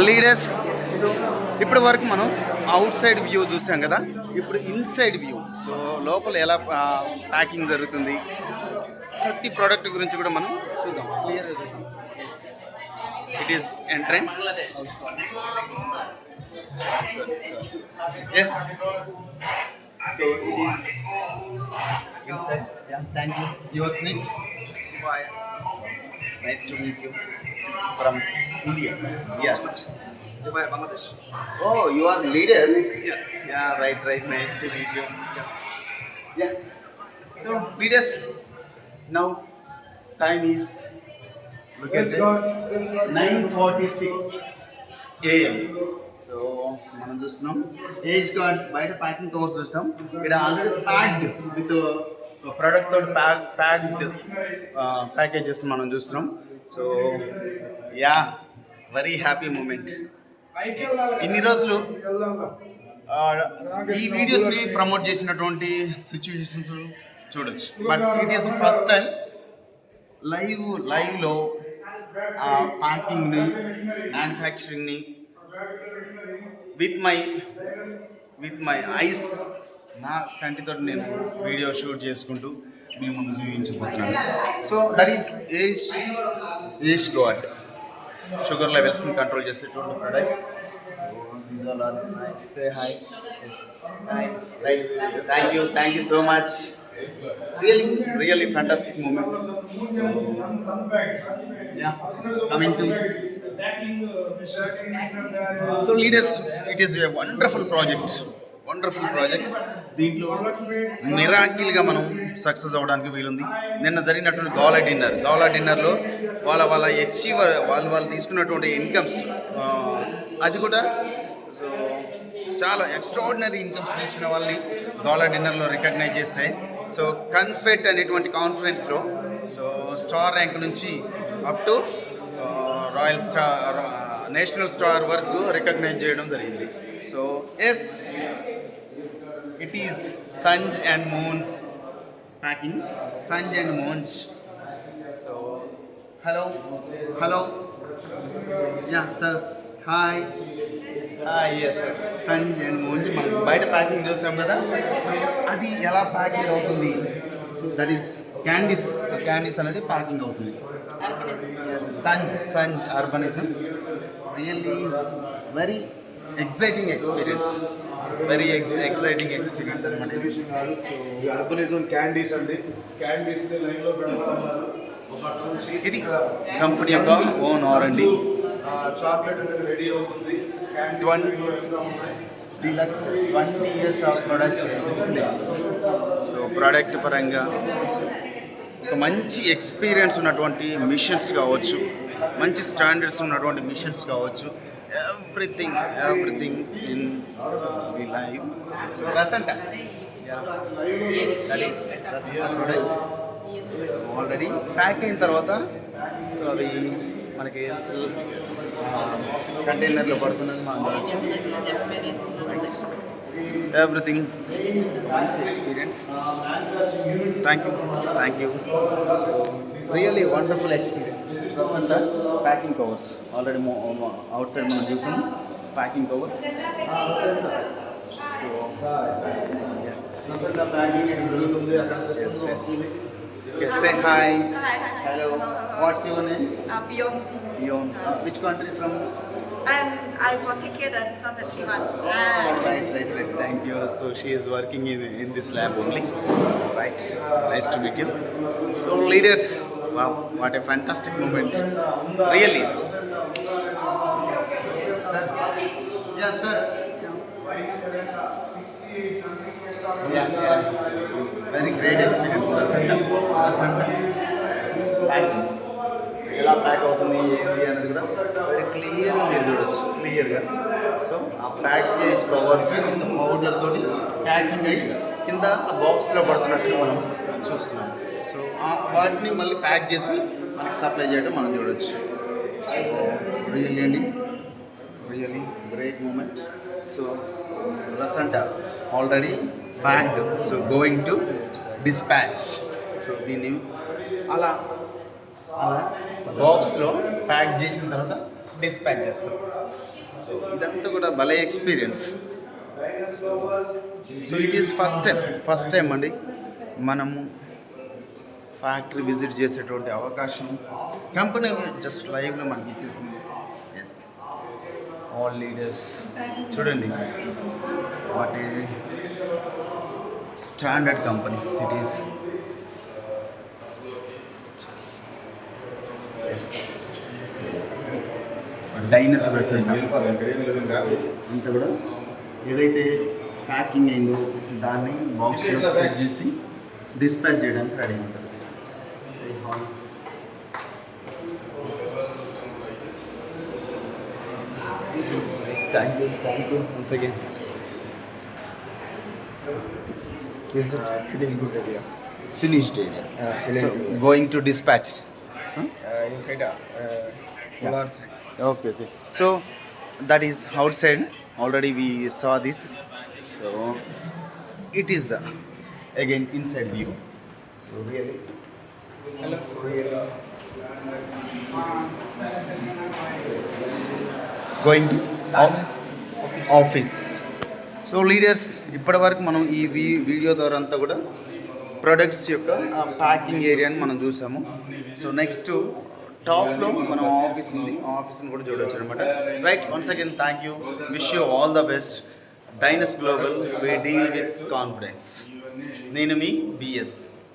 Leaders ఇప్పటి వరకు మనం అవుట్ సైడ్ వ్యూ చూసాం కదా, ఇప్పుడు ఇన్సైడ్ వ్యూ. సో లోపల ఎలా ప్యాకింగ్ జరుగుతుంది, ప్రతి ప్రోడక్ట్ గురించి కూడా మనం చూద్దాం క్లియర్గా చూద్దాం. It is entrance. Yes, so it is inside. Thank you. Your name? Boy. Nice to meet you. From India. Yeah, Dubai, Bangladesh. Oh, you are leader? Yeah. Yeah, right. Nice to meet you. Yeah. So, leaders, now time is, look at it, 9:46 AM. So, మనం చూస్తున్నాం ఏజ్ card బయట packing covers చూస్తాం. ఇక్కడ already packed with product తోటి packed packages మనం చూస్తున్నాం. So yeah, very happy moment. ఇన్ని రోజులు ఈ వీడియోస్ని ప్రమోట్ చేసినటువంటి సిచ్యువేషన్స్ చూడొచ్చు, but it is first time లైవ్లో ప్యాకింగ్ని, మ్యానుఫ్యాక్చరింగ్ని విత్ మై ఐస్, నా కంటితో నేను వీడియో షూట్ చేసుకుంటూ మీ ముందు చూపించబోతున్నాను. సో దట్ ఈస్ ఏష్ గాడ్. షుగర్ లెవెల్స్ని కంట్రోల్ చేసేటువంటి product. Say hi. Right. Thank you so much. Really fantastic moment. Coming to so leaders, it is a wonderful project. దీంట్లో మిరాకిల్గా మనం సక్సెస్ అవ్వడానికి వీలుంది. నిన్న జరిగినటువంటి గౌలా డిన్నర్లో వాళ్ళ అచీవర్ వాళ్ళు తీసుకున్నటువంటి ఇన్కమ్స్, అది కూడా సో చాలా ఎక్స్ట్రాడినరీ ఇన్కమ్స్ తీసుకున్న వాళ్ళని గౌలా డిన్నర్లో రికగ్నైజ్ చేస్తాయి. సో కన్ఫెట్ అనేటువంటి కాన్ఫరెన్స్లో సో స్టార్ ర్యాంక్ నుంచి up to royal star, national star వరకు రికగ్నైజ్ చేయడం జరిగింది. So yes, it is Sanj and Moons packing. Sanj and Moons. So hello. Yeah, sir. Hi. Yes. Sanj and Moons. మనం బయట packing చూస్తాం కదా, so అది ఎలా ప్యాకింగ్ అవుతుంది. సో దట్ ఈస్ క్యాండీస్ అనేది ప్యాకింగ్ అవుతుంది. సంజ్ urbanism. Really very exciting experience అనమాట. సో అర్బనిజం క్యాండీస్ అండి, క్యాండీస్ లైన్లో పెడతారు. ఇది కంపెనీ యొక్క ఓన్ R&D. చాక్లెట్ అనేది రెడీ అవుతుంది. 20 years of product excellence. So product పరంగా ఒక మంచి ఎక్స్పీరియన్స్ ఉన్నటువంటి మిషన్స్ కావచ్చు, మంచి స్టాండర్డ్స్ ఉన్నటువంటి మిషన్స్ కావచ్చు, everything in the life. So Rasanta, that is Rasanta product. So already pack అయిన తర్వాత సో అది మనకి కంటైనర్లో పడుతున్నది మనం చూడవచ్చు. ఎవ్రీథింగ్ మంచి experience. Thank you. Really wonderful experience. Rasanta packing covers already out side మనం చూసాం packing covers. So Rasanta packing ఇక్కడ జరుగుతుంది. అక్కడ సిస్టమ్స్ వస్తుంది. Say hi. Hello. What's your name? Fion. Which country from? I'm from Takeda, this one that Taiwan. Right. Thank you. So she is working in this lab only. So, right. Nice to meet you. So leaders, wow, what a fantastic moment. Really. Sir. Yes, sir. Yeah. Very great experience. Rasanta. Packing. ఎలా pack అవుతుంది ఏంటి అనేది కూడా very క్లియర్గా మీరు చూడొచ్చు. క్లియర్గా so ఆ ప్యాకేజ్ కవర్స్ పౌడర్ తోటి ప్యాకింగ్ అయ్యి కింద ఆ బాక్స్లో పడుతున్నట్టుగా మనం చూస్తున్నాం. సో వాటిని మళ్ళీ ప్యాక్ చేసి మనకి సప్లై చేయడం మనం చూడొచ్చు. Really great moment. So Rasanta already packed, so going to dispatch. So దీన్ని అలా బాక్స్లో ప్యాక్ చేసిన తర్వాత డిస్పాచ్ చేస్తాం. సో ఇదంతా కూడా భలే experience. So it is first time అండి మనము ఫ్యాక్టరీ విజిట్ చేసేటువంటి అవకాశం కంపెనీ జస్ట్ లైవ్లో మనకి ఇచ్చేసింది. ఎస్, ఆల్ లీడర్స్ చూడండి, what a standard company it is. Yes, డైనస్ అంతా కూడా ఏదైతే ప్యాకింగ్ అయిందో దాన్ని బాక్స్లో సెట్ చేసి డిస్పాచ్ చేయడానికి రెడీ ఉంటుంది. Thank you once again. Is it is good area? Finished area. So going to dispatch. Inside cooler side. Okay. So that is outside. Already we saw this. So it is the again inside view. So really, hello. Really. Going to office. So leaders ఇప్పటి వరకు మనం ఈ video ద్వారా అంతా కూడా products యొక్క packing ఏరియాని మనం చూసాము. సో నెక్స్ట్ టాప్లో మనం ఆఫీస్ ఉంది, ఆఫీస్ని కూడా చూడవచ్చు అనమాట. Right, once again thank you, wish you all the best. డైనస్ global, we deal with confidence. నేను మీ బిఎస్.